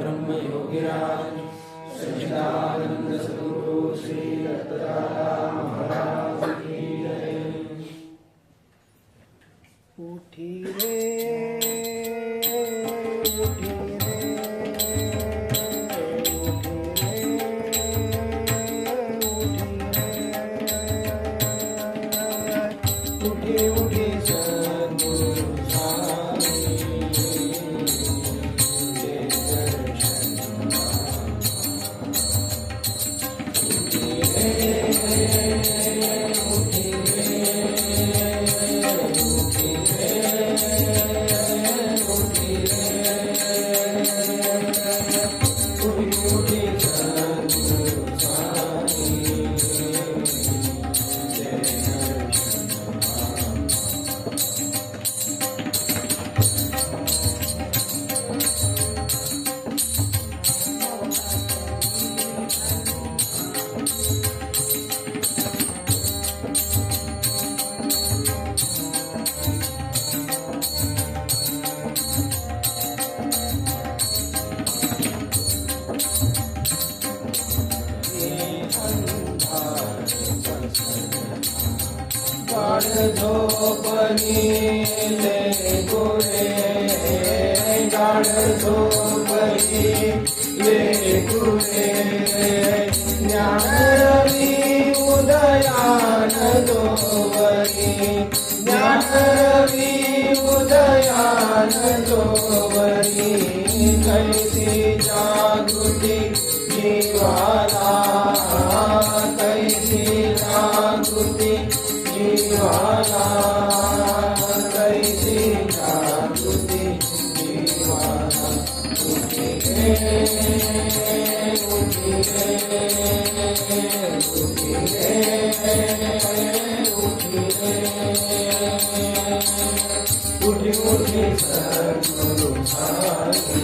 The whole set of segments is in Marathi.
ब्रह्मयोगिराज सच्चिदानंद सद्गुरु श्री दत्तात्रेय महाराज की जय। उठी रे उठी रे उठी उठी सद्गुरु झोपनी ले गुरे गाढ़ झोपनी ले गुरे ज्ञान रवि उदयान दोवरी ज्ञान रवि उदयान दोवरी कैसी जागृति जीवाला कैसी जागृति जीवाला कैसी जागृति जीवाला उठी रे उठी रे उठी रे उठी रे उठी उठी सद्गुरु साई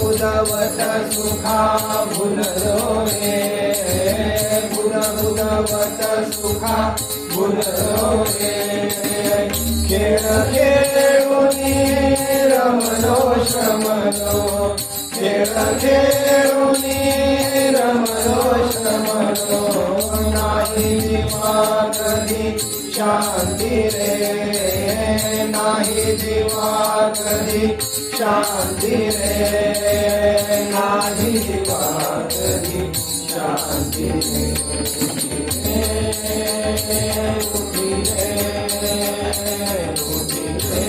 बुधवत सुखा भुलरो रे बुधवत सुखा भुलरो रे खेळ खेळुनी रमलो श्रमलो खेळ खेळुनी रमलो श्रमलो नाही जीवा कधी शांती रे नाही जीवा कधी शांति रे नाही जीवा कधी शांति रे उठी रे उठी रे उठी रे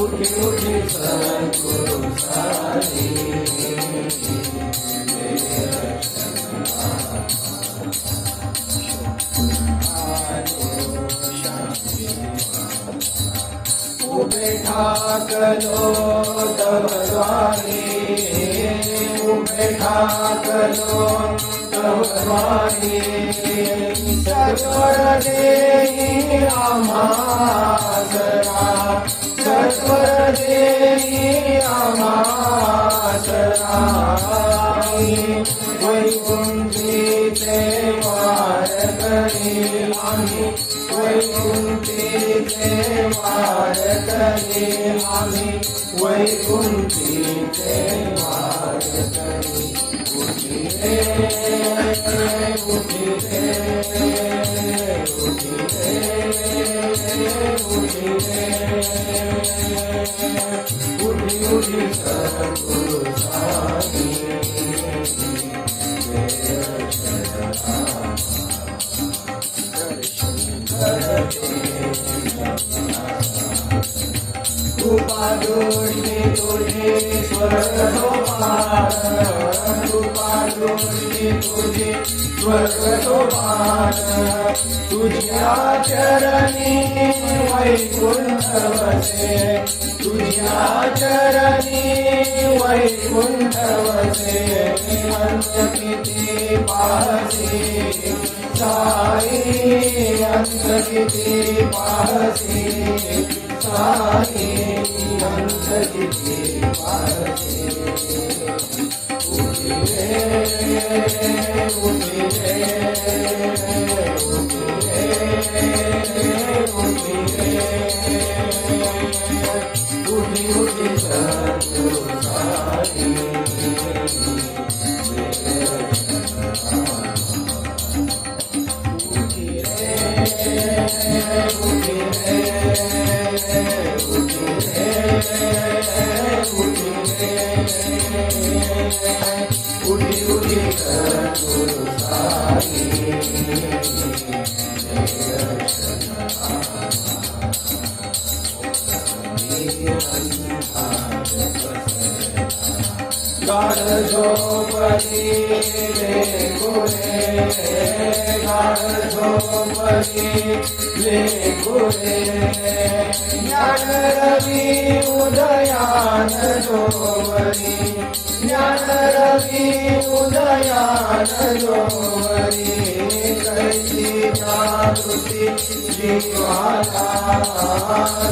उठी उठी सद्गुरु साई उबेठा कलो तव द्वारी उबेठा कलो तव द्वारी सत्वर देहि आमासरा सत्वर देहि आमासरा वैकुंठी ते वार करी आम्ही वैकुंठी ते वार करी आम्ही वैकुंठी ते वार करी उठी रे उठी रे उठी रे उठी रे उठी उठी सद्गुरु साई कृपा दृष्टी तुझी स्वर्ग सोपान कृपा दृष्टी तुझी स्वर्ग सोपान तुझ्या चरणी वैकुंठ वसे तुझ्या चरणी वैकुंठ वसे अंत किती पाहसी साई अंत किती पाहसी साई अंत किती पाहसी उठी रे उठी रे उठी रे उठी उठी सद्गुरु साई उठी उठी सद्गुरु साई गाढ झोपडी लेकुरे गाढ झोपडी लेकुरे ज्ञान रवी उदयान जोवरी ज्ञान रवी उदयान जोवरी कैसी जागृती जीवाला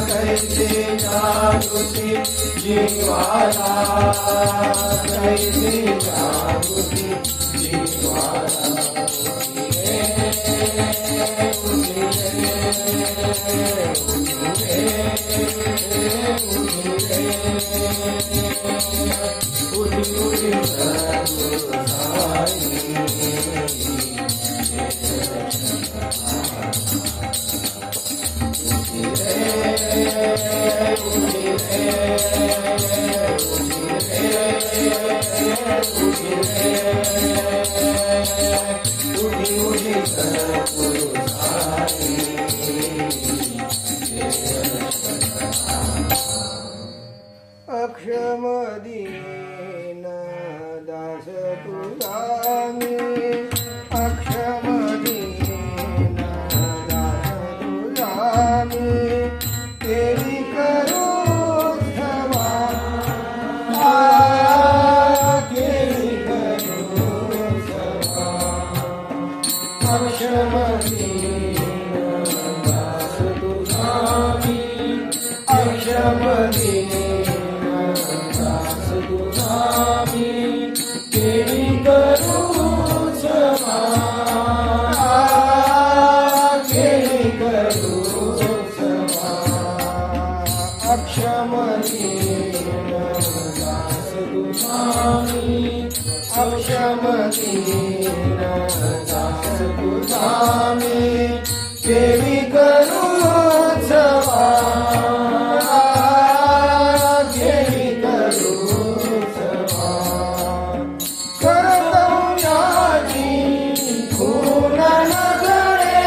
कैसी जागृती जीवाला कैसी जागृती जीवाला उठी उठी सद्गुरु साई उठी उठी सद्गुरु साई अक्षम दीन दास तुझा मी अक्षम दीन दास तुझा मी केली करू क्षमा केली करू क्षमा अक्षम दीन दास तुझा मी अक्षम दीन अक्षम दीन दास तुझामी अक्षम दीन दास तुझामी केली करू क्षमा केली करू क्षमा कर्तव्याची खून न गळे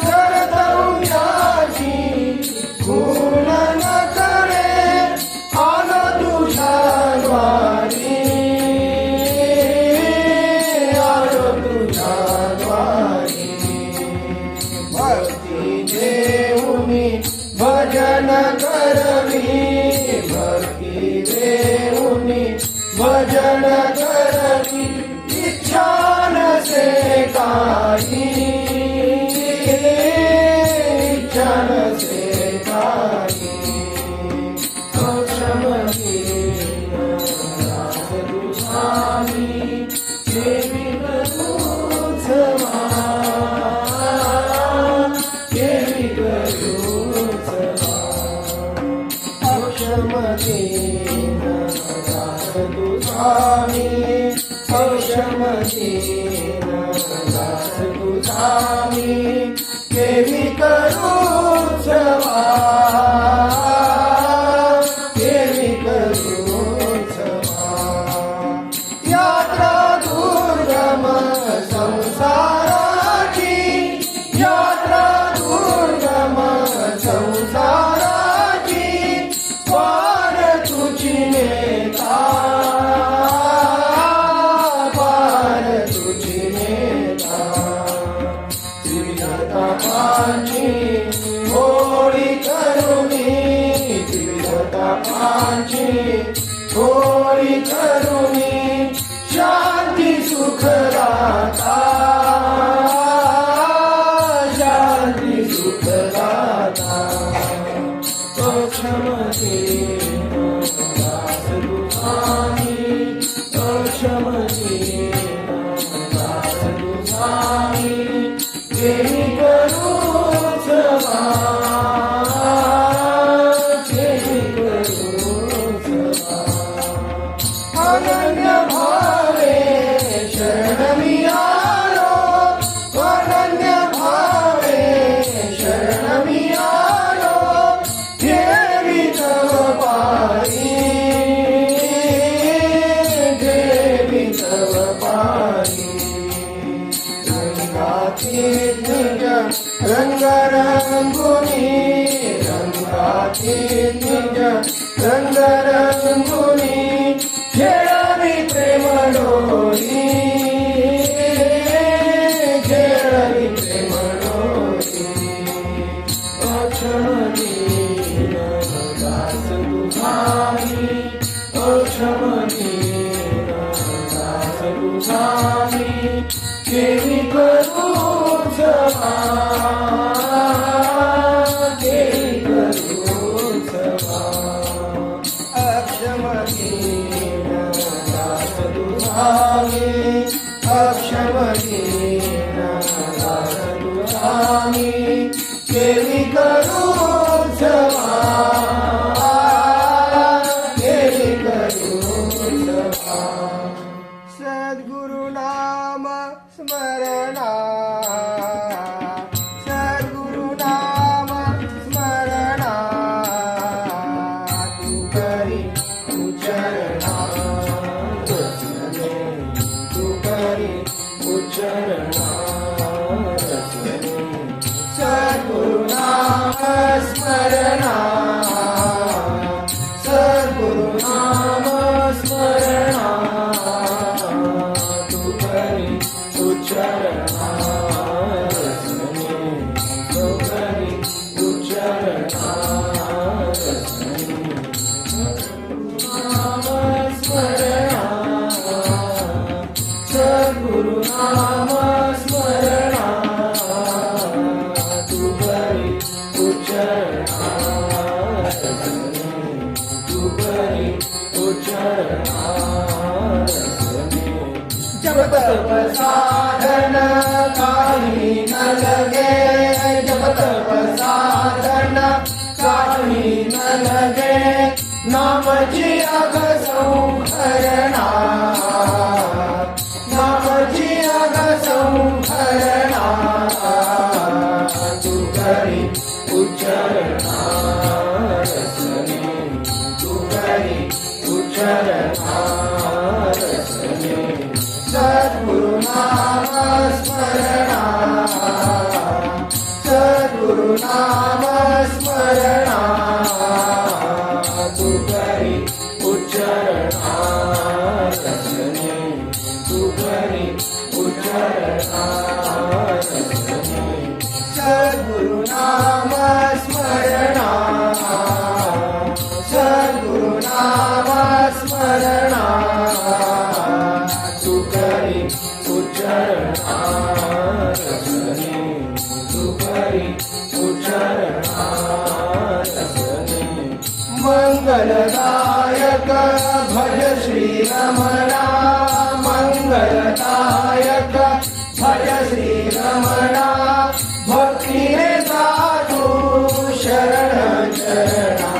कर्तव्याची खून न गळे आलो तुझ्या द्वारी आलो तुझ्या द्वारी भक्ती देऊनी भजन करवी भक्ती देऊनी भजन करवी इच्छा नसे काही इच्छा नसे काही अक्षम दीन दास तुझामी केली करू क्षमा केली करू क्षमा अक्षम दीन दास तुझामी अक्षम दीन दास तुझामी केली करू क्षमा केली करू क्षमा यात्रा दुर्गम संसाराची यात्रा दुर्गम संसाराची दुःखांची होळी करुणी शांती सुख दाता शांती सुख दाता तो क्षमदीन दास तुझामी तो क्षमदीन दास तुझामी केली करू सभा केली करू सभा अनन्य भावे शरणमी आलो अनन्य भावे शरणमी आलो देवी तव पारी देवी तव पारी रंगातीत निज रंग रंगुनी रंगातीत निज रंग रंगुनी खेळावी प्रेम डोरी खेळावी प्रेम डोरी अक्षमदीन दास तुझामी अक्षमदीन दास तुझामी केली करू सभा केली करू सभा अक्षमदीन दास तुझामी अक्षमदीन दास तुझामी केली करू सभा केली करू सभा सद्गुरु नाम स्मरणा सद्गुरु नाम स्मरणा तू करी उच्चारणा रसने तू करी उच्चारणा रसने सद्गुरु नाम स्मरणा सद्गुरु नाम स्मरणा तू करी उच्चारणा रसने तू करी उच्चारणा रसने नाम स्मरणा सद्गुरु नाम स्मरणा तू करी उच्चारणा रसने तू करी उच्चारणा रसने जप तप साधन काही न लगे जप तप साधन काही न लगे नामची अग संहरणा नामची अग संहरणा तू करी उच्चारणा रसने तू करी उच्चारणा रसने सद्गुरु नाम स्मरणा सद्गुरु नाम स्मरणा तू करी उच्चारणा रसने तू करी उच्चारणा रसने सद्गुरु नाम स्मरणा सद्गुरु नाम स्मरणा तू करी उच्चारणा रसने तू करी उच्चारणा रसने मंगलदायक भज श्री रमणा मंगलदायक भज श्री रमणा भक्तीने साधू शरण चरणा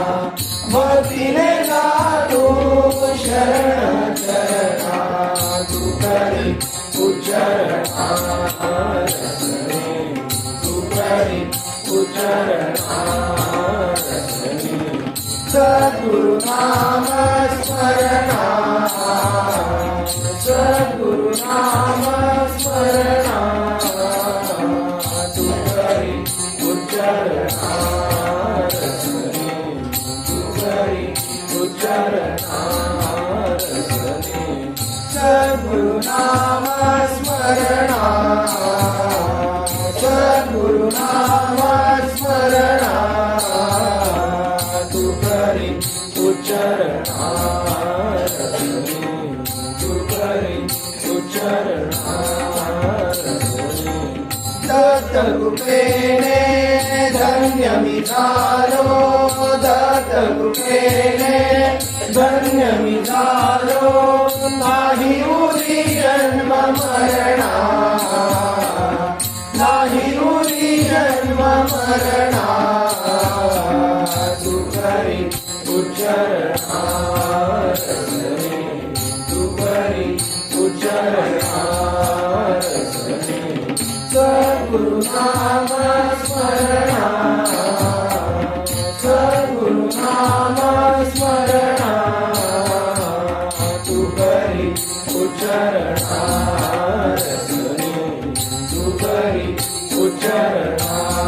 भक्तीने साधू शरण चरणा तू करी उच्चारणा रसने तू करी उच्चारणा रसने सद्गुरु नाम स्मरणा सद्गुरु नाम स्मरणा तू करी उच्चारणा रसने तू करी उच्चारणा रसने सद्गुरु नाम स्मरणा सद्गुरु नाम स्मरणा तू करी उच्चारणा उच्चरणारसने तू करी उच्चरणारसने दत्तकृपेने धन्य मी झालो दत्तकृपेने धन्य मी झालो नाही उरी जन्म मरणा नाही उरी जन्म मरणा तू करी उच्चरणारसने तू करी उच्चरणारसने सद्गुरुनाम स्मरणा सद्गुरुनाम स्मरणा तू करी उच्चरणारसने तू करी उच्चरणारसने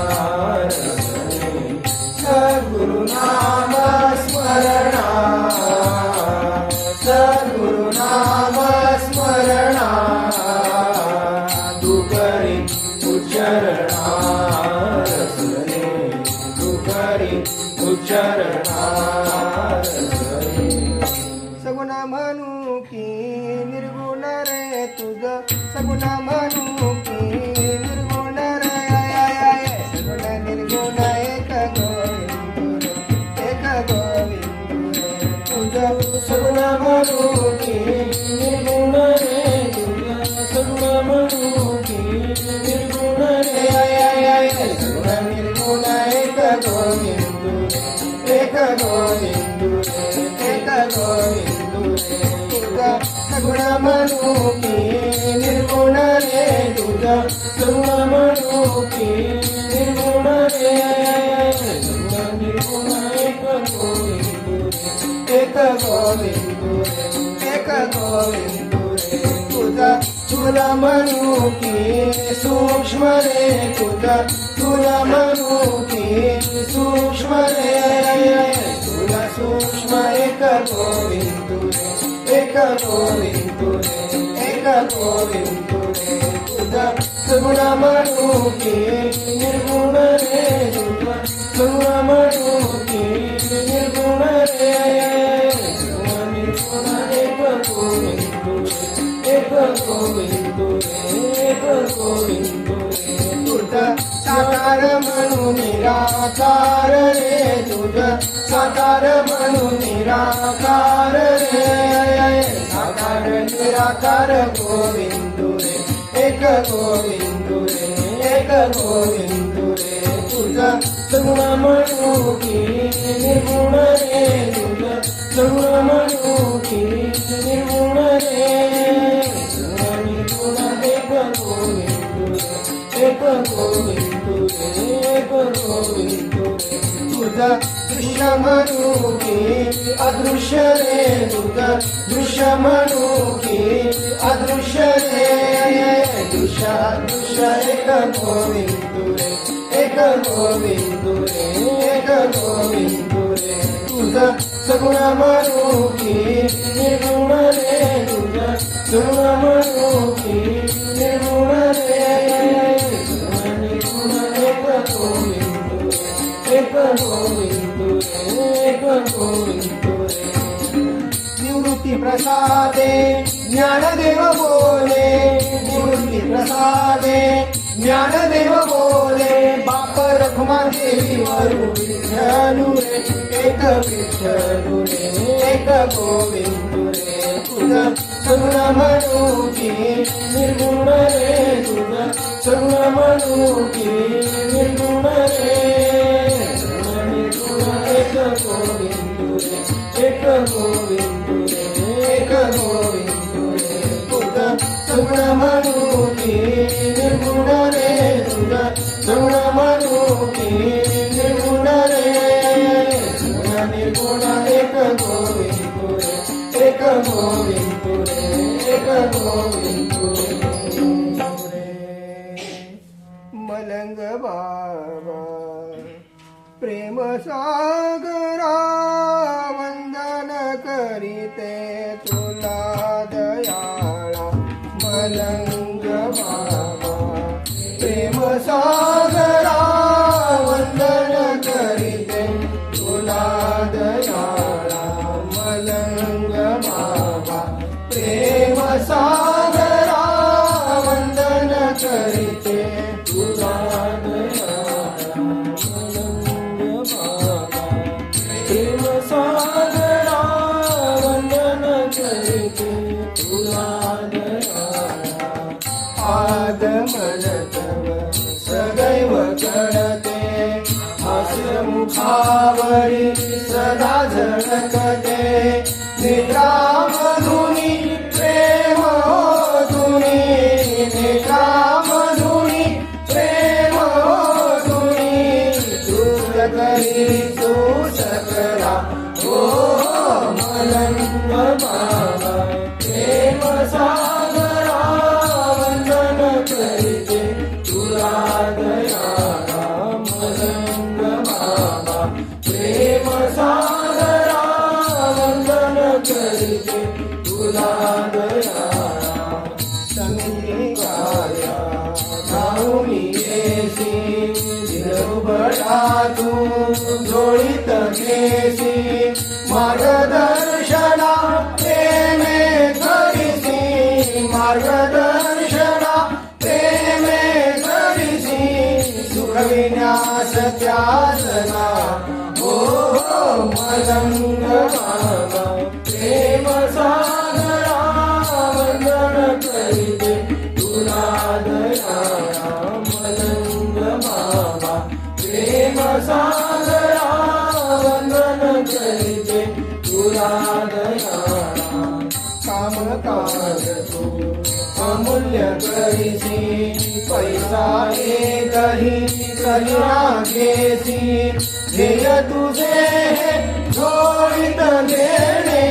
सद्गुरुनाम स्मरणा सद्गुरुनाम स्मरणा तू करी उच्चरणारसने तू करी उच्चरणारसने सगुण म्हणू की निर्गुण रे तुझ सगुण म्हणू की निर्गुण रे सगुण निर्गुण एक गोविंद रे तुझ सगुण म्हणू की निर्गुण रे तुझ सगुण म्हणू की निर्गुण रे सगुण निर्गुण एक गोविंद रे एक गोविंद रे एक गोविंद रे तुझ सगुण म्हणू की निर्गुण रे तुझ सगुण म्हणू की निर्गुण रे सगुण निर्गुण एक गोविंद रे एक गोविंद रे एक गोविंद रे तुझा तुला म्हणू की सूक्ष्म रे तुझा तुला म्हणू की सूक्ष्म रे तुला सूक्ष्म एक गोविंद रे एक गोविंद रे एक गोविंद रे तुझा सगुण म्हणू की निर्गुण रे तुझा सगुण म्हणू की निर्गुण रे सगुण निर्गुण एक गोविंद रे एक गोविंद रे एक गोविंद रे तुझा साकार म्हणू निराकार रे तुझा साकार म्हणू निराकार रे साकार निराकार गोविंद रे एक गोविंद रे एक गोविंद रे तुझा सगुण म्हणू की निर्गुण रे तुझ सगुण म्हणू की निर्गुण रे सगुण निर्गुण एक गोविंद रे एक गोविंद रे एक गोविंद रे तुझा दृश्य म्हणू की अदृश्य रे तुझा दृश्य म्हणू की अदृश्य रे दृश्य अदृश्य एक गोविंद रे एक गोविंद रे एक गोविंद रे तुझा सगुण म्हणू की निर्गुण रे तुझा सगुण म्हणू की निर्गुण रे सगुण निर्गुण एक गोविंद रे एक गोविंद रे एक गोविंद रे निवृत्ती प्रसादे ज्ञानदेव बोले निवृत्ती प्रसादे ज्ञानदेव बोले बाप रखुमा देवी वरू विठ्ठलू रे एक विठ्ठलू रे एक गोविंद रे तुझा सगुण म्हणू की निर्गुण रे तुझा सगुण म्हणू की निर्गुण रे सगुण निर्गुण एक गोविंद रे एक गोविंद रे एक गोविंद रे तुझा सगुण म्हणू की निर्गुण रे तुझा सगुण म्हणू की निर्गुण रे सगुण निर्गुण एक गोविंद रे एक गोविंद रे एक गोविंद रे मलंग बाबा प्रेम सागरा वंदन करीते तुला दयाळा मलंग बाबा प्रेम सागरा वंदन करीते तुला दयाळा मलंग परी सदा झळकते नेत्रामधुनी प्रेम धुनी नेत्रामधुनी प्रेम धुनी दूर करी तू सकला हो मलंग बाबा प्रेम सागरा वंदन करीते तुला दयाळा मलंग बाबा प्रेम सागरा वंदन करीते तुला दयाळा संगीताया धावून येसी दिलबडा तू जोडीत घेसी मार्गदर्शना प्रेमे करीसी मार्गदर्शना प्रेमे करीसी सुखविन्यास त्यासना हो मलंग बाबा प्रेम सागरा वंदन करीते तुला दयाळा मलंग बाबा प्रेम सागरा वंदन करीते तुला दयाळा काम काज तू अमूल्य करीसी पैसा एकही कलिया घेसी ध्येय तुझे हे झोळीत घेणे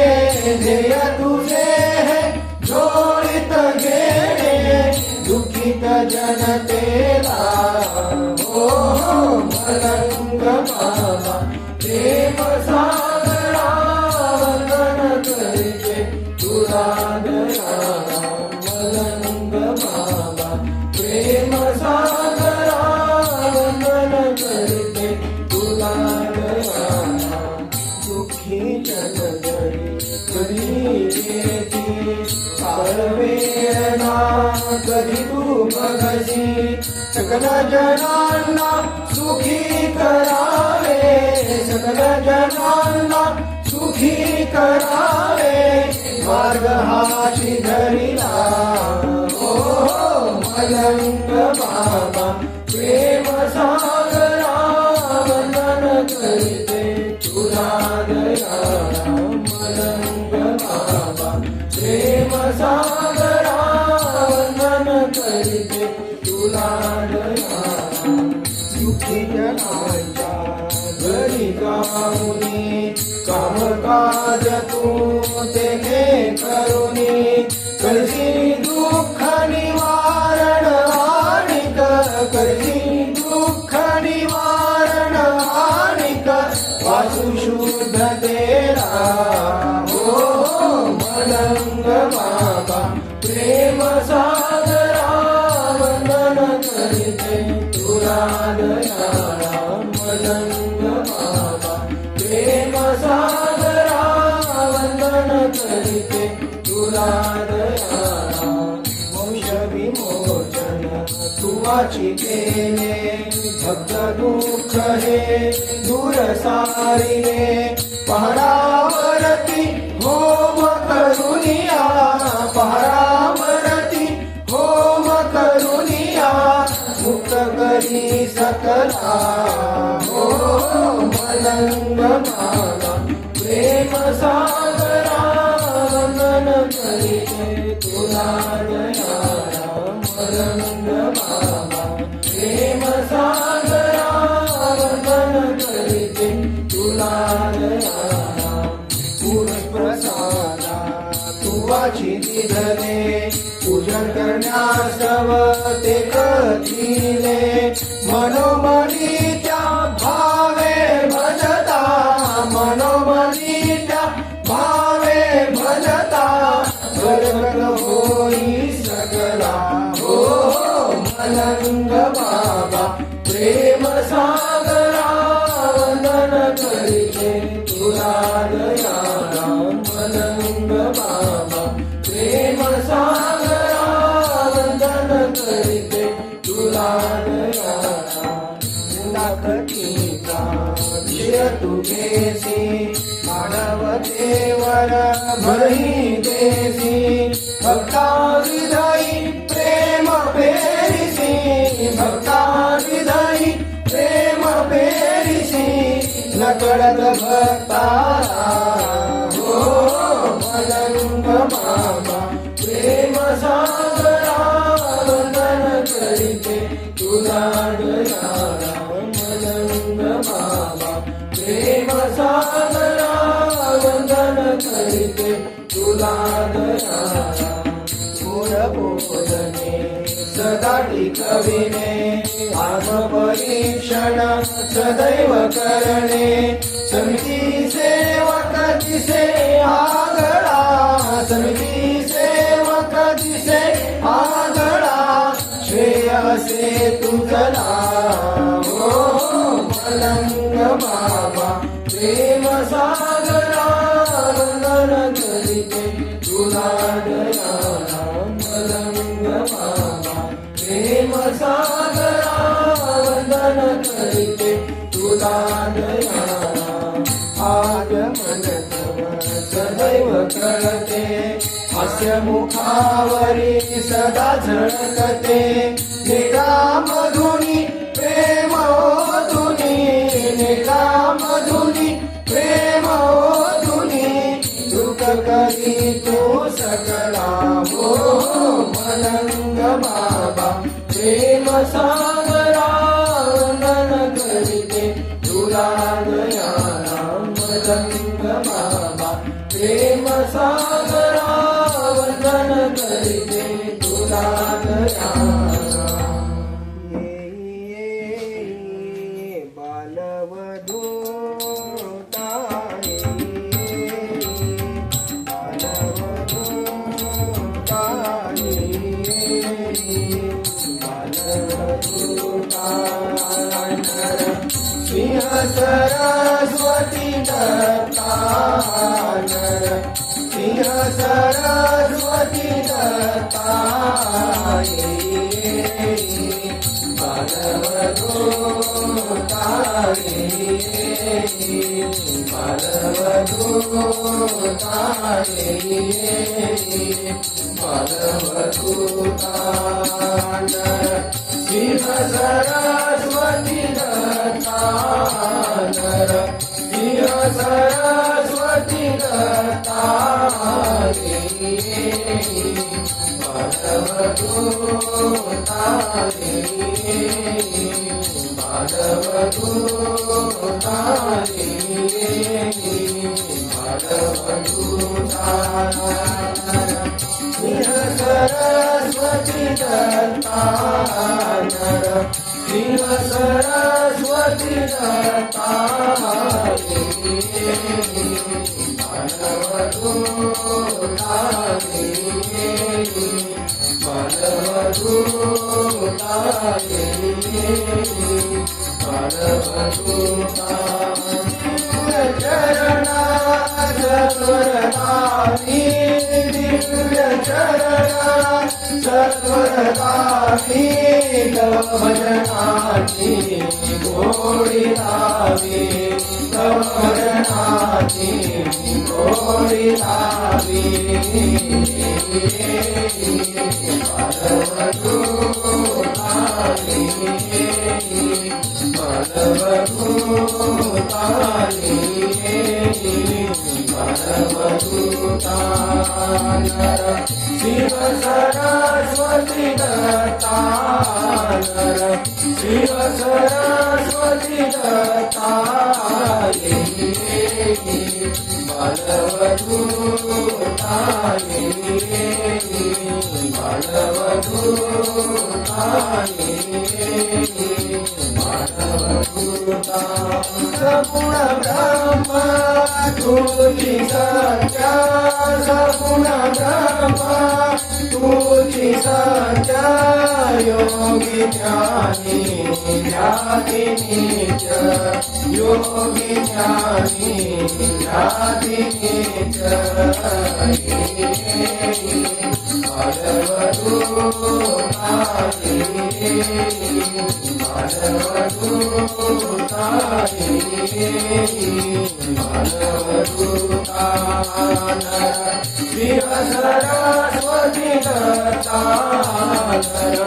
ध्येय तुझे हे झोळीत घेणे दुःखित जनतेला हो मलंग बाबा प्रेम सागरा वंदन करीते तुला दयाळा मलंग बाबा प्रेम सागरा वंदन करीते तुला दयाळा दुःखी जनगरी कधी येती काळवेळा कधी तू बघसी सकल जनांना सुखी करावे सकल जनांना सुखी करावे मार्ग हाची धरिला ओ मलंग बाबा प्रेम सागरा वंदन करीते तुला दयाळा मलंग बाबा प्रेम सागरा वंदन करीते तुला दयाळा दुःखी जनांच्या घरी जाऊनी कामकाज तू तेने करुनी करशी दुःख निवारण आणिक करशी दुःख निवारण आणिक वासु शुद्ध तेरा हो मलंग बाबा प्रेम सागरा वंदन करीते तुला दयाळा मलंग बाबा प्रेम सागरा वंदन करीते तुला दयाळा वंश विमोचन तुवाची केले भक्त दुःख हे दूर सारिले पहाडावरती होम करुनिया पहाडावरती होम करुनिया मुक्त करी सकला हो मलंग बाबा प्रेम सागरा वंदन करीते तुला दयाळा मलंग बाबा प्रेम सागरा वंदन करीते तुला दयाळा पुरुष प्रसादा तुवाची दिधले पूजन करण्यास्तव ते कथिले मनोमनीच्या भावे भजता मनोमनीच्या भावे भजता गरगट होई सकला हो मलंग बाबा प्रेम सागरा वंदन करीते तुला दयाळा मलंग बाबा प्रेम सागरा वंदन करीते तुला दयाळा मुलाखतीचा विषय तू घेसी मानवतेवर भरही देसी भक्ता हृदयी प्रेम पेरिसी भक्ता हृदयी प्रेम पेरिसी नक घडत भक्ताला हो मलंग बाबा प्रेम सागरा वंदन करीते तुला दयाळा मलंग बाबा प्रेम सागरा वंदन करीते तुला दयाळा गुण बोधने सदा टिकविणे आत्मपरीक्षण सदैव करणे समिती सेवक दिसे आगळा समिती सेवक दिसे आगळा श्रेयसे तुझला हो मलंग बाबा प्रेम सागरा वंदन करीते तुला दयाळा मलंग बाबा प्रेम सागरा वंदन करीते तुला दयाळा आगमन तव सदैव कळते हास्य मुखावरी सदा झळकते निरामधुनी प्रेम ओधुनी निरामधुनी प्रेम ओधुनी दुःख करी तू सकला हो मलंग बाबा प्रेम सागरा वंदन करीते तुला दयाळा मलंग बाबा प्रेम सागरा वंदन करीते तुला दयाळा बालवधूताये सिंह सरस्वती दत्तानर सिंह सरस्वती दत्ताये बालवधूताये बालवधूतानर सिंह सरस्वती दत्तानर सिंह सरस्वती दत्ताये बालवधूताये बालवधूताये बालवधूतानर सिंह सरस्वती दत्तानर सिंह सरस्वती दत्ताये बालवधूताये बालवधूताये बालवधूताये चरणा सत्वरदानी दिव्य चरणा सत्वरदानी तव भजनाची गोडी लावी तव भजनाची गोडी लावी बालवधूताये बालवधूताये बालवधूतानर शिव सरस्वती दत्तानर शिव सरस्वती दत्ताये बालवधूताये बालवधूताये सगुण ब्रह्म तुझी सत्या सगुण ब्रह्म तुझी सत्या योगी ज्ञानी ज्ञाती नीच योगी ज्ञानी ज्ञाती नीच बालवधूताये शिव सरस्वती दत्तानर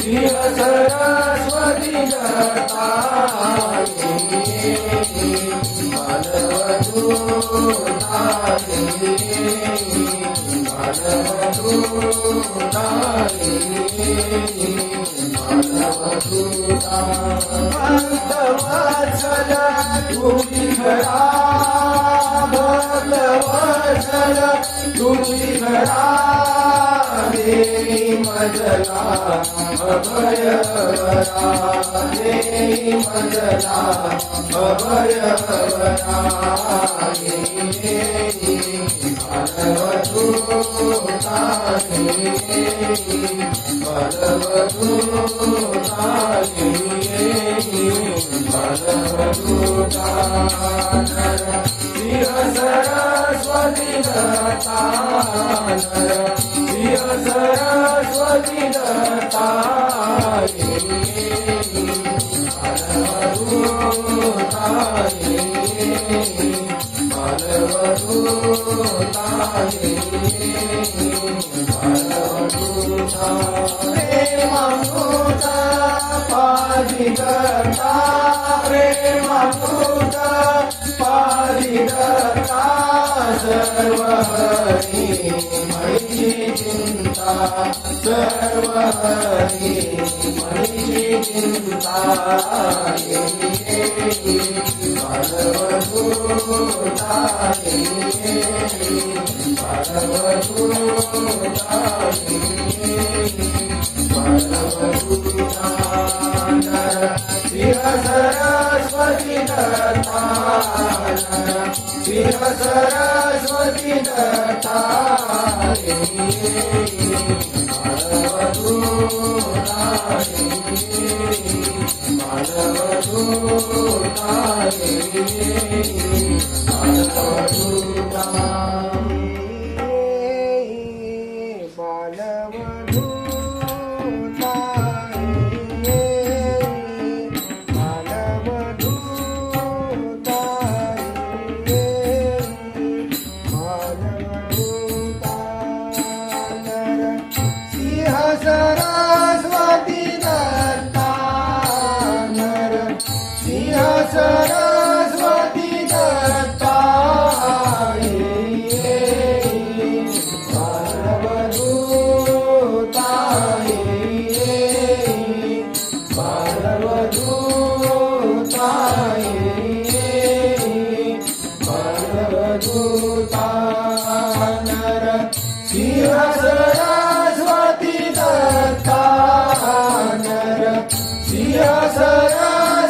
शिव सरस्वती दत्ताये भक्तवत्सल तुम्ही खरा भक्तवत्सल तुम्ही खरा देवी मजला अभयवरा देवी मजला अभयवरा सरस्वती दत्ता सरस्वती दत्ता प्रेमामृता पारिदत्ता प्रेमामृता पारिदत्ता सर्वहरि मयि चिन्ता सर्वहरि मयि चिन्ता सरस्वती दत्ता सरस्वती दत्ता सरस्वती दत्ता सरस्वती दत्ता सरस्वती दत्ता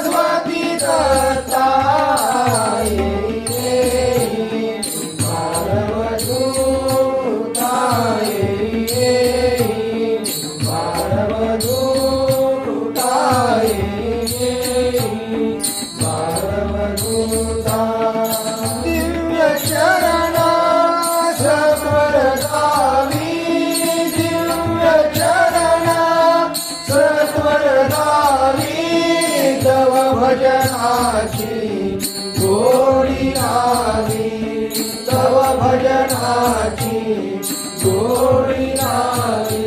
सरस्वती दत्ता दिव्य चरण सत्वरदावी दिव्य चरण सत्वरदावी तव भजनाची गोडी लावी तव भजनाची गोडी लावी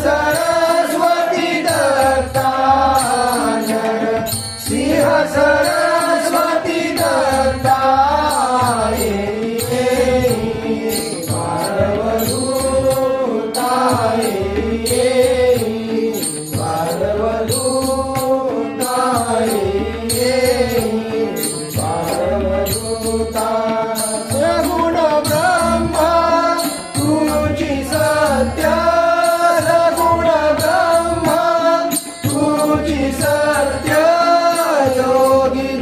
सरस्वती दत्ता सरस्वती दत्ता सगुण ब्रह्मा तुझी सत्य सगुण ब्रह्मा तुझी सत्य योगी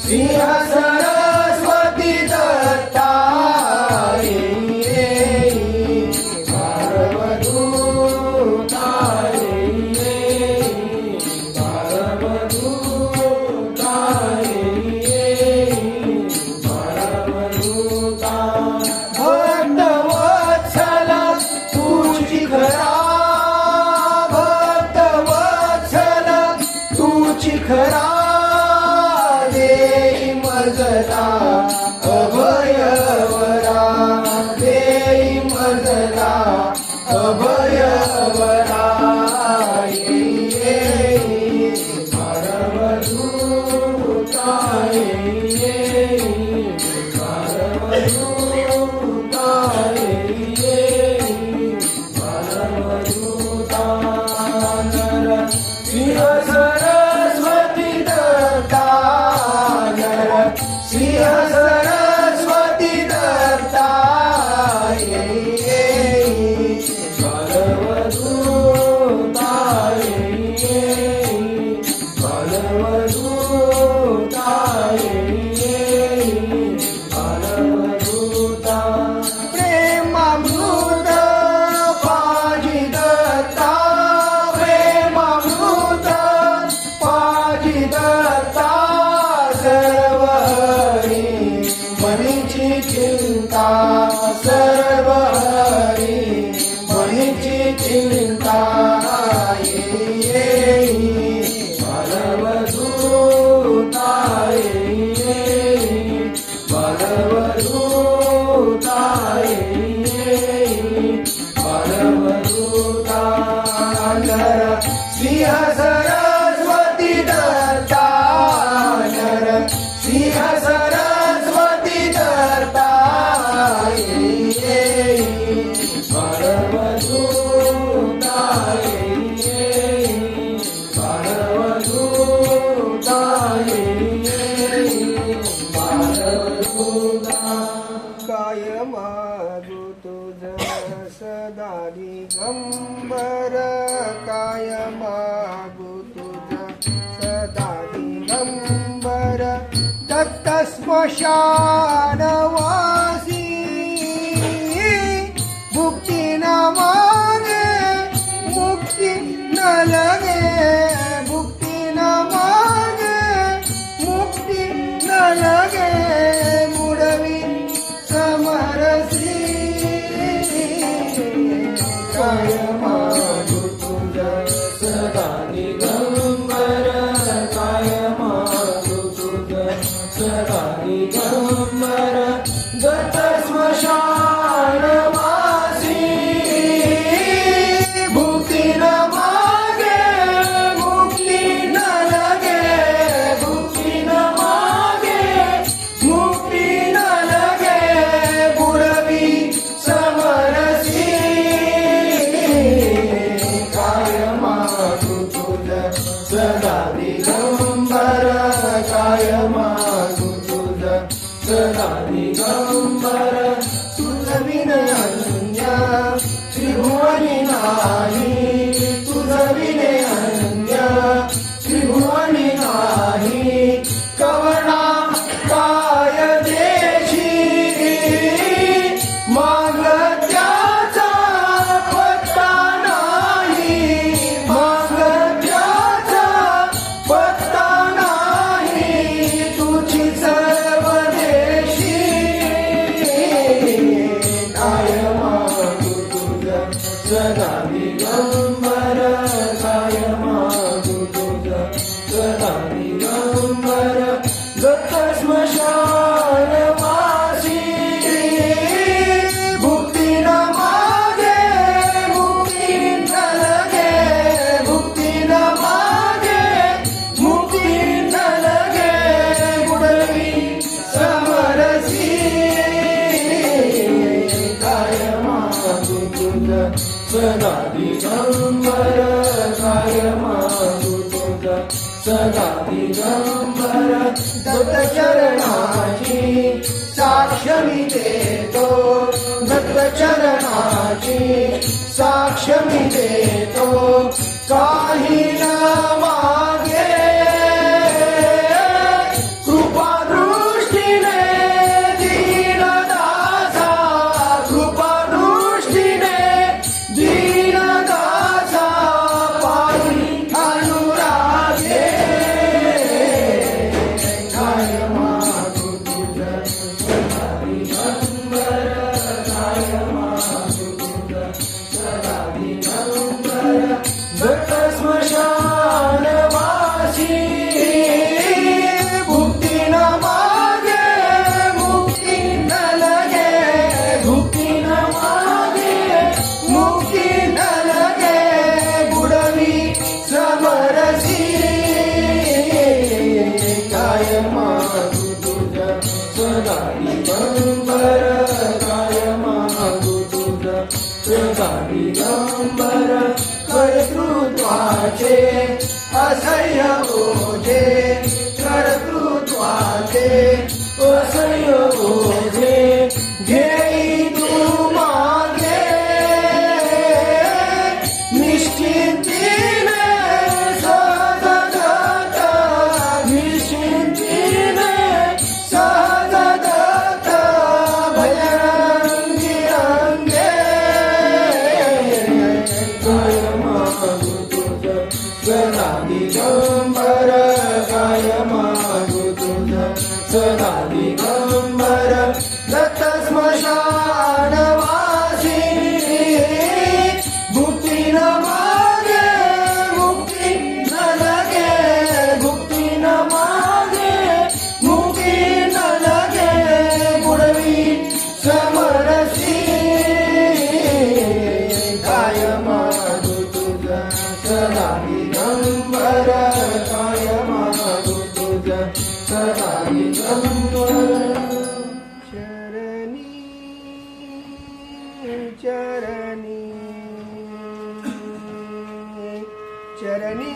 सिंह सरस्वती दत्ता बाळवदूता बाळवदूता बाळवदूता भक्त वत्सल तुझी खरा भक्त वत्सल तुझी खरा देई मजला अभयवरा देई मजला अभयवरा बाळवदूता बाळवदूता बाळवदूता नर सिंह सरस्वती दत्ता नर सिंह सरस्वती दत्ता बाळवदूता बाळवदूता बाळवदूता प्रेमामृत पाजी दत्ता प्रेमामृत पाजी दत्ता सर्व हरी मनीची चिंता सर्व हरी मनीची चिंता बाळवदूता बाळवदूता बाळवदूता नर सिंह सरस्वती दत्ता नर सिंह सरस्वती दत्ता बाळवदूता बाळवदूता बाळवदूता काय मागू तुझ सदा दिगंबर काय मागू तुझ सदा दिगंबर दत्त स्मशानवासी मुक्ती न मागे मुक्ती न लगे मुक्ती न मागे मुक्ती न लगे मुडवी समरसी काय मागू तुझ सदा दिगंबर काय मागू तुझ सदा दिगंबर दत्त स्मशानवासी मुक्ती न मागे मुक्ती न लगे मुक्ती न मागे मुक्ती न लगे बुडवी समरसी काय मागू तुझ सदा दिगंबर काय मागू तुझ सदा दिगंबर तुझ विनय त्रिभुवनी नाही तुझ विनय त्रिभुवनी नाही कवना काय देशी मागत्याचा पत्ता नाही मागत्याचा पत्ता नाही तुझी सर्व देशी काय मागू तुझ सदा दिगंबर काय मागू तुझ सदा दिगंबर दत्त स्मशानवासी मुक्ती न मागे मुक्ती न लगे मुक्ती न मागे मुक्ती न लगे बुडवी समरसी काय मागू तुझ सदा दिगंबर काय मागू तुझ सदा दिगंबर दत्त चरणाची साक्ष मी देतो दत्त चरणाची साक्ष मी देतो काही न मागे कृपा मागू तुझा सदा दिगंबर काय मागू तुझा सदा दिगंबर कर्तृत्वाचे असह्य ओझे कर्तृत्वाचे असह्य ओझे घेई तू मागे निश्चिंतीने सहजगत निश्चिंतीने सहजगत भजरंगी रंगे काय मागू तुझा सदा दिगंबर काय मागू तुझा सदा दिगंबर दत्त स्मशानवासी मुक्ती न मागे मुक्ती न लगे मुक्ती न मागे मुक्ती न लगे बुडवी समरसी काय मागू तुझा सदा दिगंबर काय मागू तुझा सदा दिगंबर चरणी चरणी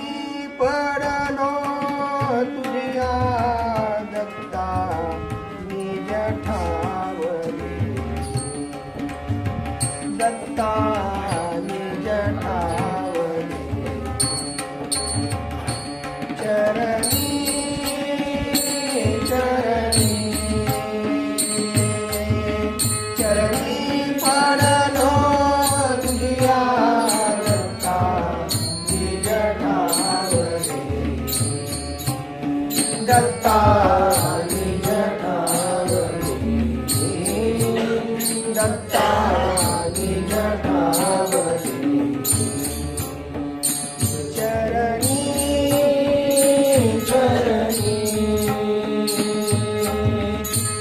पडलो तुझ्या दत्ता निज ठावरी दत्ता निज ठावरी चरणी चरणी चरणी पडलो तुझ्या दत्ता निज ठावरी दत्ता निज ठावरी दत्ता निज ठावरी चरणी चरणी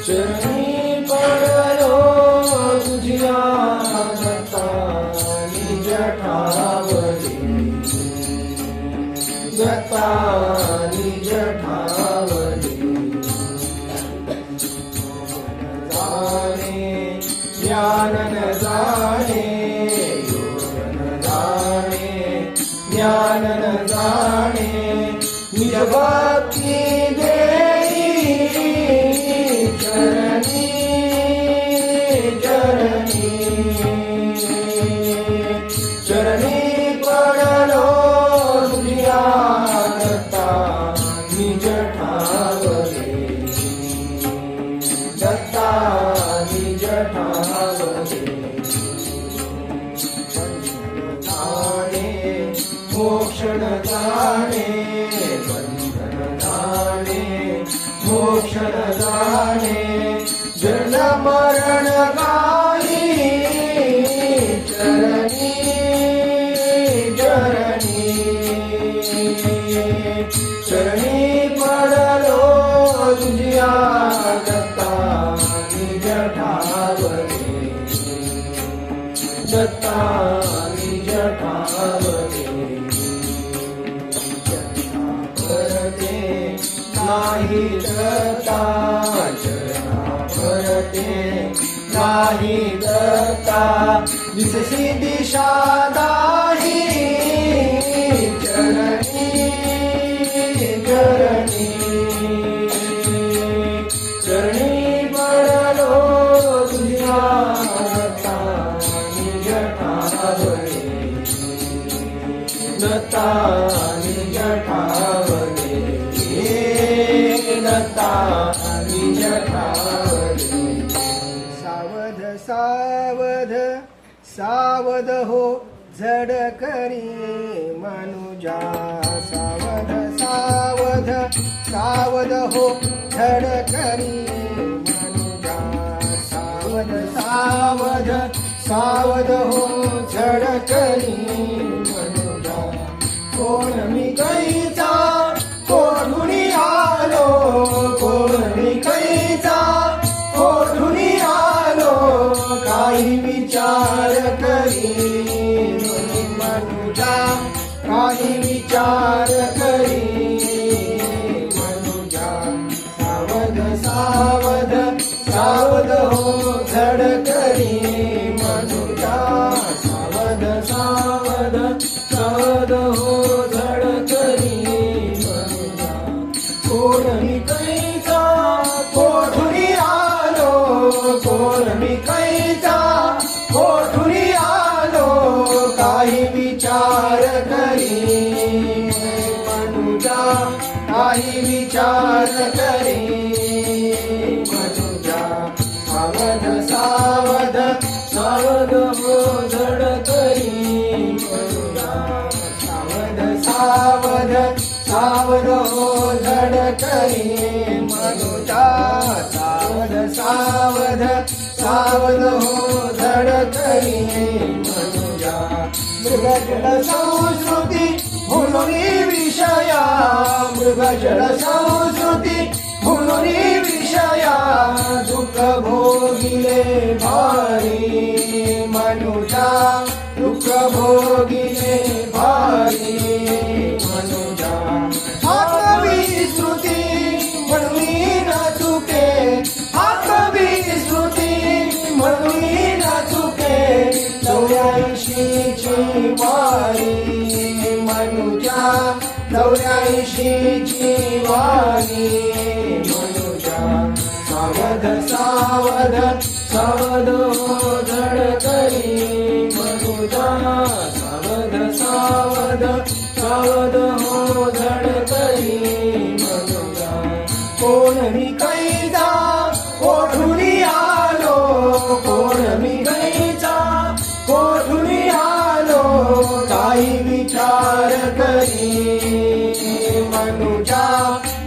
चरणी पडलो तुझ्या दत्ता निज ठावरी दत्ता निज ठावरी जाणे ज्ञान न जाणे योग न जाणे ज्ञान न जाणे निज भक्ती देई चरणी चरणी चरणी पडलो तुझ्या दत्ता निज ठावरी दत्ता निज ठावरी जाणे मोक्ष न जाणे बंधन जाणे मोक्ष न जाणे जन्म मरण काही चरणी चरणी चरणी पडलो तुझ्या दत्ता निज ठावरी दत्ता निज ठावरी परते नाही दत्ता चरणा परते नाही दत्ता दिससी दिशा दाही चरणी चरणी चरणी पडलो तुझ्या दत्ता निज ठावरी दत्ता निज ठावरी दत्ता निज ठावरी सावध सावध सावध हो झड करी मनुजा सावध सावध सावध हो झड करी मनुजा सावध सावध सावध हो झड करी मनुजा कोण मी कैचा कोठून आलो कोण मी कैचा कोठून आलो काही विचार करी मनुजा काही विचार करी मनुजा कोण मी कैचा कोठुनी आलो कोण मी कैचा कोठुनी आलो काही विचार करी मनुजा काही विचार करी मनुजा सावध सावध सावध हो धड करी मनुजा सावध सावध सावध हो धड करी मनुजा सावध सावध सावध हो धड करी मनुजा मृगजल संस्कृती म्हणून विषया मृगजल संस्कृती म्हणून विषया दुःख भोगिले भारी मनुजा दुःख भोगिले भारी मनुजा आत्मविस्मृती म्हणून न चुके आत्मविस्मृती म्हणून न चुके 84ची वारी मनुजा 84ची वारी मनुजा सावध सावध सावध हो धड करी मनुजा सावध सावध सावध हो धड करी मनुजा कोण मी कैचा कोठुनी आलो कोण मी कैचा कोठुनी आलो काही विचार करी मनुजा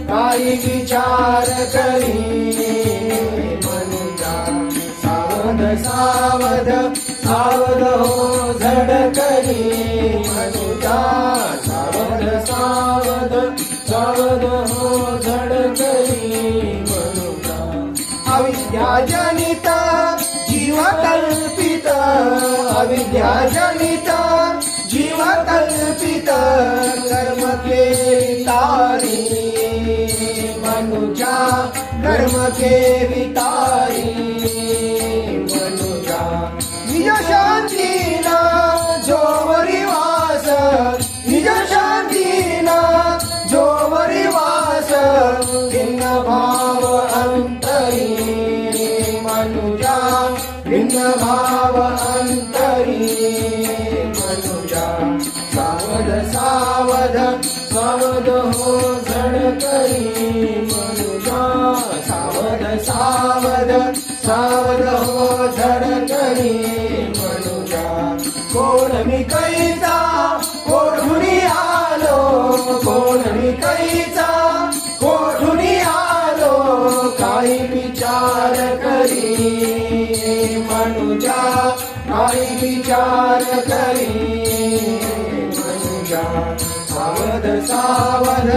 काही विचार करी मनुजा सावध सावध सावध हो धड करी मनुजा सावध सावध सावध हो धड करी मनुजा अविद्याजनित जीव कल्पित अविद्याजनित जीव कल्पित कर्म के वितारी मनुजा कर्म के वितारी मनुजा निज शांतीना जोवरी वास निज शांतीना जोवरी वास भिन्न भाव अंतरी मनुजा भिन्न भाव अंतरी मनुजा सावध सावध सावध हो धड करी मनुजा सावध सावध सावध हो धड करी मनुजा कोण मी कैचा कोठुनी आलो कोण मी कैचा कोठुनी आलो काही विचार करी मनुजा काही विचार करी मनुजा सावध सावध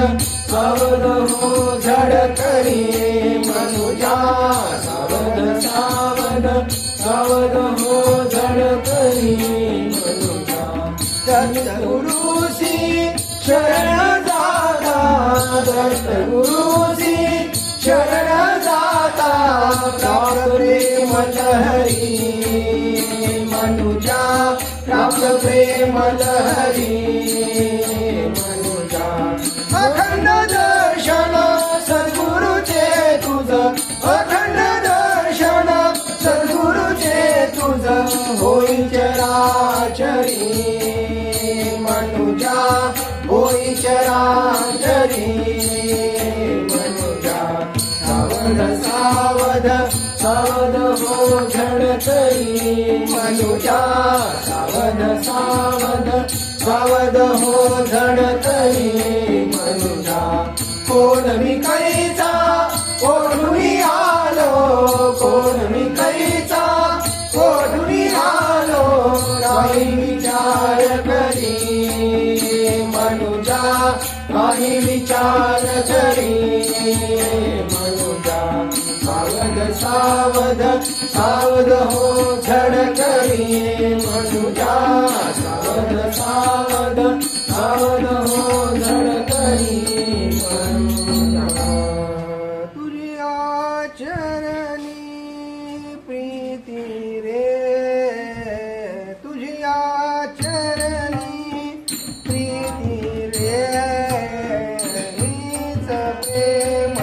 सावध हो धड करी मनुजा सावध सावध सावध हो धड करी मनुजा दत्तगुरुसी शरण जाता दत्तगुरुसी शरण जाता प्राप्त प्रेम लहरी मनुजा प्राप्त प्रेम लहरी मनुजा अखंड दर्शन सद्गुरुचे तुझ अखंड दर्शन सद्गुरुचे तुझ होई चराचरी मनुजा होई चराचरी मनुजा सावध सावध सावध हो धड करी मनुजा सावध सावध सावध हो धड करी मनुजा कोण मी कैचा कोठुनी आलो कोण मी कैचा कोठुनी आलो काही विचार करी मनुजा काही विचार करी मनुजा सावध सावध सावध हो धड करी मनुजा सावध सावध सावध हो धड करी मनुजा तुझ्या चरणी प्रीती रे तुझ्या चरणी प्रीती रे हीच प्रेम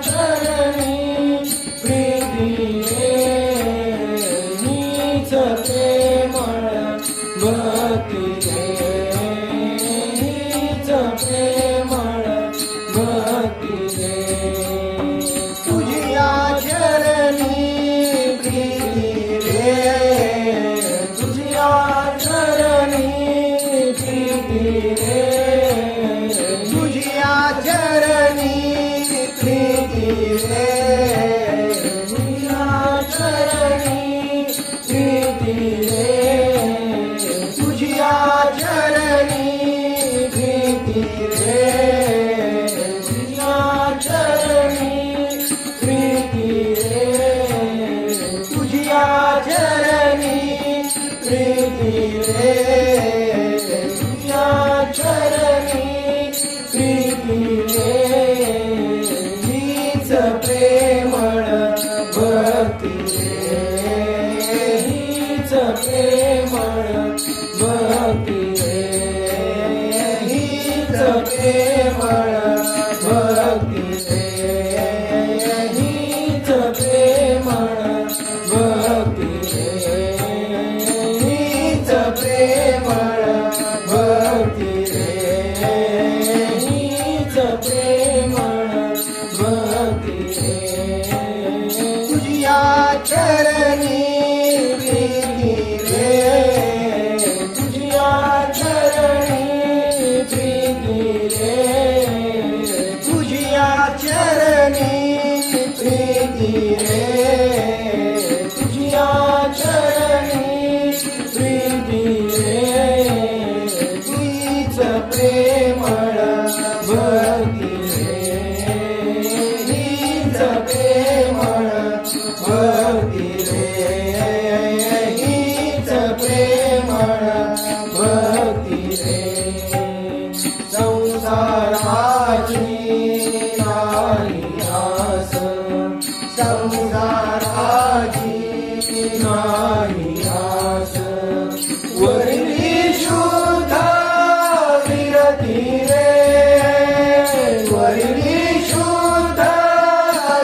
चरणी प्रीतीने हीच प्रेमळ भक्ती रे हीच प्रेमळ भक्ती रे तुझिया चरणी प्रीती रे तुझ्या चरणी प्रीती रे तुझिया चरणी प्रीती रे तुझ्या चरणी प्रीती रे तुझिया चरणी प्रीती रे तुझ्या चरणी प्रीती रे तुझिया चरणी प्रीती रे तुझ्या चरणी प्रीती रे हीच प्रेमळ भक्ती रे हीच प्रेमळ भक्ती रे हीच प्रेमळ भक्ती रे हीच प्रेमळ भक्ती रे हीच प्रेमळ भक्ती रे हीच प्रेमळ भक्ती रे तुझिया चरणी प्रीती रे तुझ्या चरणी प्रीती रे तुझिया चरणी प्रीती रे तुझ्या चरणी प्रीती रे हीच प्रेमळ भक्ती रे हीच प्रेमळ भक्ती रे हीच प्रेमळ भक्ती रे संसाराची नाही आस संसाराची नाही आस वरली शुद्ध विरती रे वरली शुद्ध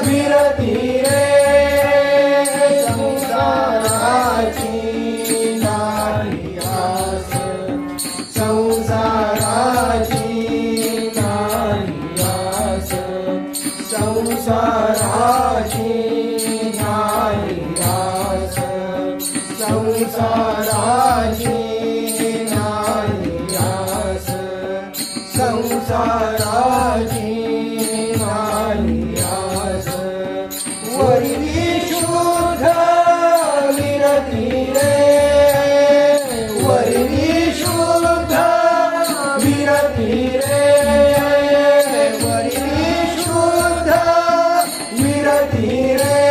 विरती रे संसाराची नाही आस संसाराची नाही आस संसाराची नाही आस संसाराची नाही आस संसाराची नाही आस वरली शुद्ध विरती रे वरली शुद्ध विरती रे वरली शुद्ध विरती रे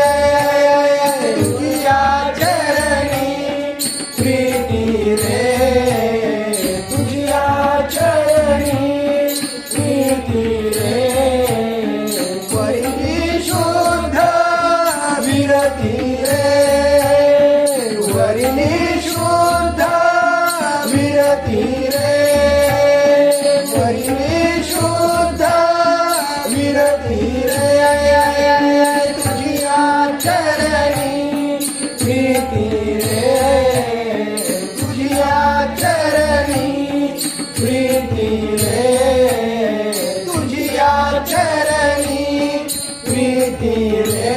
तुझ्या चरणी प्रीती रे तुझ्या चरणी प्रीती रे वरली शुद्ध विरती रे वरली शुद्ध विरती रे वरली शुद्ध विरती रे तुझिया चरणी प्रीती रे तुझिया चरणी प्रीती रे तुझिया चरणी प्रीती रे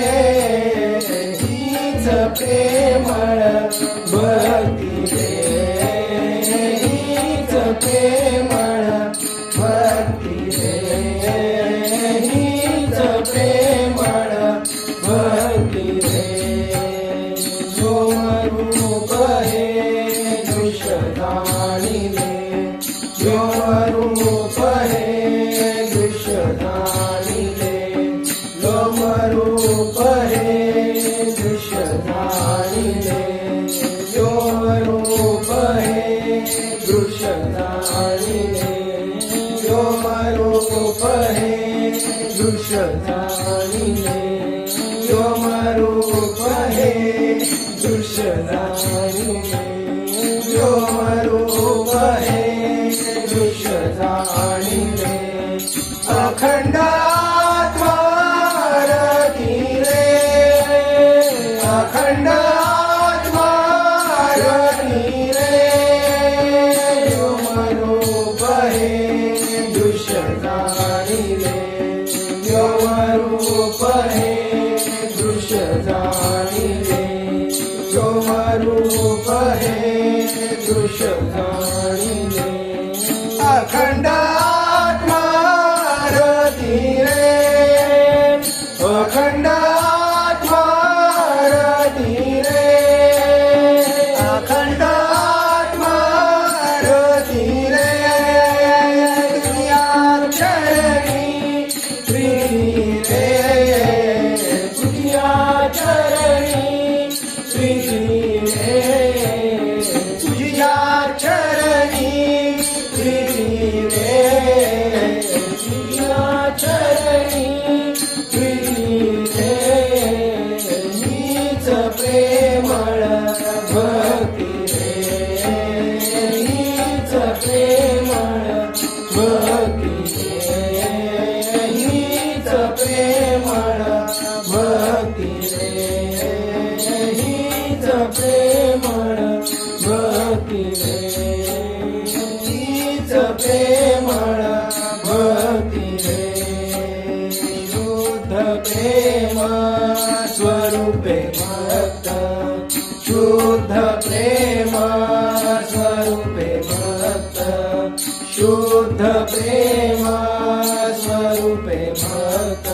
हीच प्रेमळ भक्ती रे हीच प्रेमळ भक्ती रे हीच प्रेमळ भक्ती रे जो रूप हे दृश्य जाणिले जो रूप हे दृश्य जाणिले लोम रूप हे दृश्य जाणिले जो रूप हे दृश्य जाणिले जो रूप हे दृश्य जाणिले जो रूप हे दृश्य जाणिले जो रूप हे दृश्य जाणिले अखंड आत्मा अखंड आत्मा रती रे व्योमरूप हे दृश्य जाणिले व्योमरूप हे दृश्य जाणिले व्योमरूप हे दृश्य जाणिले अखंड आत्मा रती रे अखंड आत्मा रती रे अखंड आत्मा रती रे तुझ्या चरणी प्रीती रे तुझ्या चरणी प्रीती रे तुझ्या चरणी प्रीती रे तुझ्या चरणी प्रीती रे हीच प्रेमळ भक्ती रे हीच प्रेमळ भक्ती रे हीच प्रेमळ भक्ती रे हीच प्रेमळ भक्ती रे हीच प्रेमळ भक्ती रे शुद्ध प्रेम स्वरूपे भक्त शुद्ध प्रेम स्वरूपे भक्त शुद्ध प्रेम स्वरूपे भक्त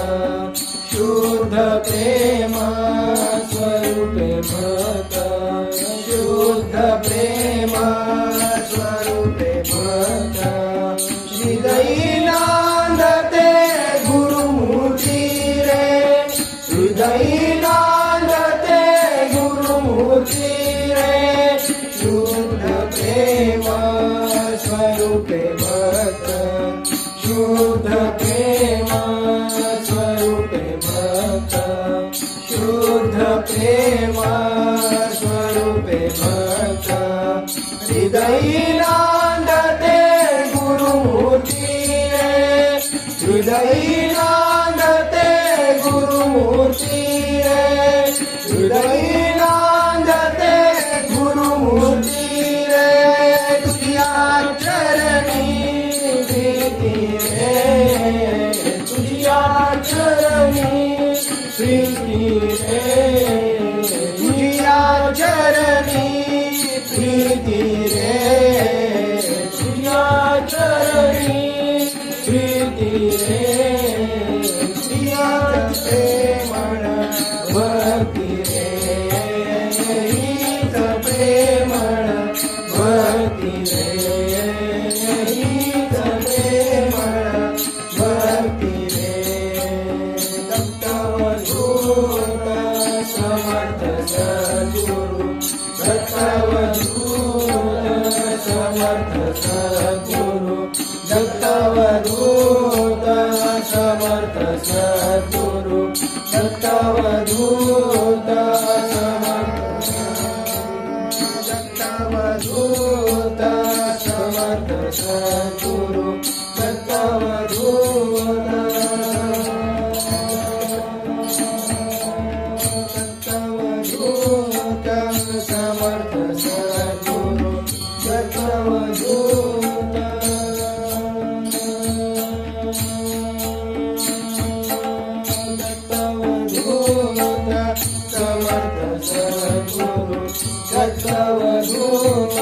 शुद्ध प्रेम स्वरूपे भक्त शुद्ध प्रेम स्वरूपे भक्त हृदयी नांदते गुरुमूर्ती रे हृदयी नांदते गुरुमूर्ती रे शुद्ध प्रेम स्वरूपे भक्त शुद्ध प्रेम स्वरूपे भक्त शुद्ध प्रेम स्वरूपे भक्त हृदयी नांदते गुरुमूर्ती रे हृदयी नांदते गुरुमूर्ती रे हृदयी नांदते गुरुमूर्ती रे तुझ्या चरणी प्रीती रे तुझ्या चरणी प्रीती रे तुझ्या चरणी प्रीती रे तुझ्या चरणी प्रीती रे तुझ्या प्रेमळ भक्ती रे हीच प्रेमळ भक्ती रे हीच प्रेमळ भक्ती रे दत्तवधूत समर्थ सद्गुरु दत्तवधूत समर्थ सद्गुरु दत्तवधूत समर्थ सद्गुरु दत्तवधूत समर्थ दत्तवधूत समर्थ सद्गुरु दत्तवधूत दत्तवधूत समर्थ सद्गुरु दत्तवधूत समर्थ सद्गुरु दत्तवधूत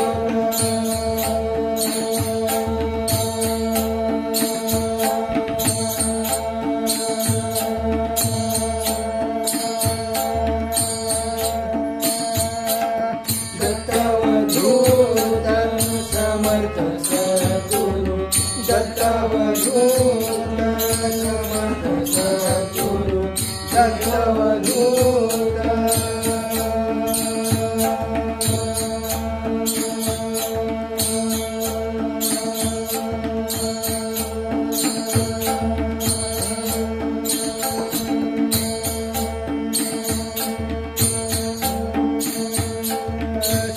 दत्तवधूत समर्थ सद्गुरु दत्तवधूत समर्थ सद्गुरु दत्तवधूत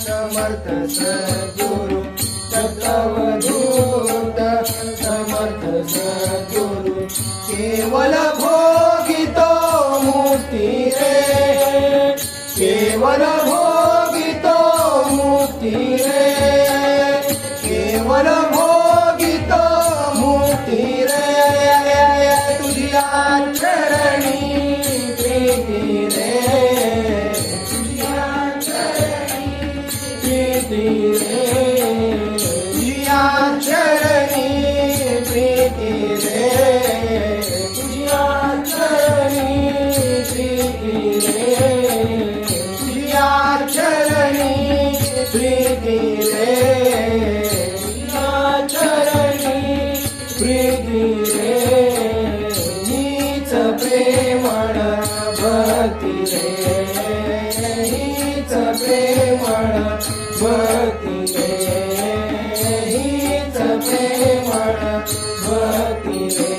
समर्थ सद्गुरु दत्तवधूत समर्थ सद्गुरु केवल भोगितो मूर्ती रे केवल चरणी प्रीती रे तुझ्या चरणी प्रीती रे तुझ्या चरणी प्रीती रे तुझ्या चरणी प्रीती रे तुझ्या चरणी प्रीती रे तुझ्या चरणी प्रीती रे हीच प्रेमळ भक्ती रे हीच प्रेमळ भक्ती रे हीच प्रेमळ भक्ती रे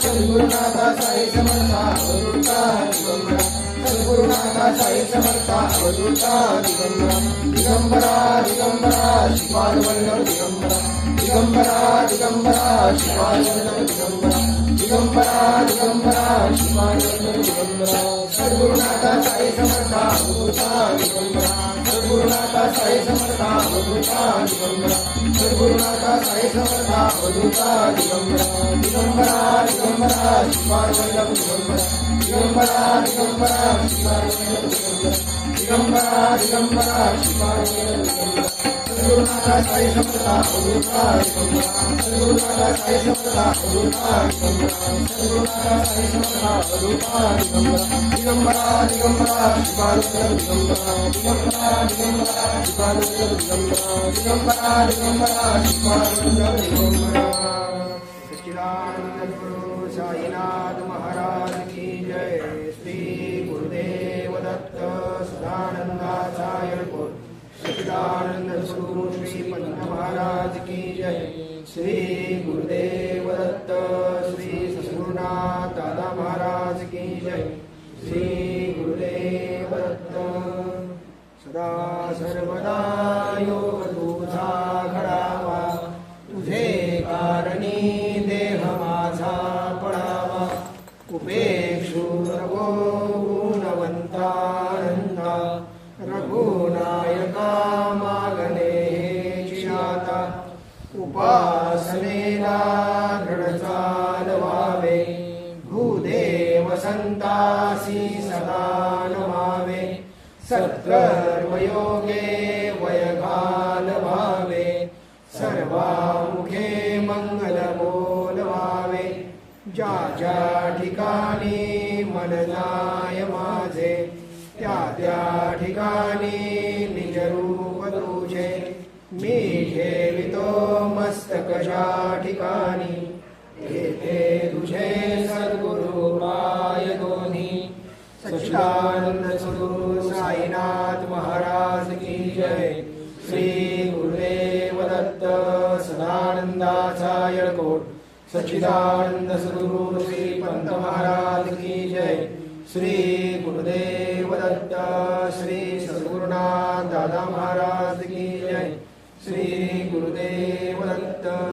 सद्गुरुनाथा साई समर्था अवधूता दिगंबरा सद्गुरुनाथा साई समर्था अवधूता दिगंबरा दिगंबरा दिगंबरा श्रीपाद वल्लभ दिगंबरा दिगंबरा दिगंबरा श्रीपाद वल्लभ दिगंबरा दिगंबरा दिगंबरा श्रीपाद वल्लभ दिगंबरा सद्गुरुनाथा साई समर्था अवधूता दिगंबरा सद्गुरुनाथा साई समर्था अवधूता दिगंबरा सद्गुरुनाथा साई समर्था अवधूता दिगंबरा दिगंबरा दिगंबरा श्रीपाद वल्लभ दिगंबरा दिगंबरा दिगंबरा श्रीपाद वल्लभ दिगंबरा दिगंबरा दिगंबरा श्रीपाद वल्लभ दिगंबरा सद्गुरुनाथा साई समर्था अवधूता दिगंबरा सद्गुरुनाथा साई समर्था अवधूता दिगंबरा सद्गुरुनाथा साई समर्था अवधूता दिगंबरा दिगंबरा दिगंबरा श्रीपाद वल्लभ दिगंबरा दिगंबरा दिगंबरा श्रीपाद वल्लभ दिगंबरा दिगंबरा दिगंबरा श्रीपाद वल्लभ दिगंबरा सच्चिदानंद गुरु साईनाथ महाराज की जय श्री गुरुदेव दत्त सदानंदाचार्य को सच्चिदानंद गुरु श्री पंत महाराज की जय श्री गुरुदेव दत्त श्री सद्गुरुनाथ दादा महाराज की जय श्री गुरुदेव दत्त सदा सर्वदा योग तुझा घडावा तुझे कारणी देह माझा पडावा उपेक्षु नको गुणवंतानंदा रघुनायका मागणे चिराता उपासनेला दृढ चालवावे भूदेव संतासी सदा नमावे सत्कर्मयोगे वय घालवावे सर्वामुखे मंगल बोलवावे ज्या ज्या ठिकाणी मन जाय माझे त्या त्या ठिकाणी निज रूप तुझे मी ठेवितो मस्तक ज्या ठिकाणी येथे तुझे सद्गुरु पाय दोन्ही सच्चिदानंद सद्गुरु साईनाथ महाराज की जय श्री गुरुदेव दत्त सदानंदाचार्य कोट सच्चिदानंद सद्गुरु श्री पंत महाराज की जय श्री गुरुदेव दत्त श्री सद्गुरुनाथ दादा महाराज की जय श्री गुरुदेव दत्त।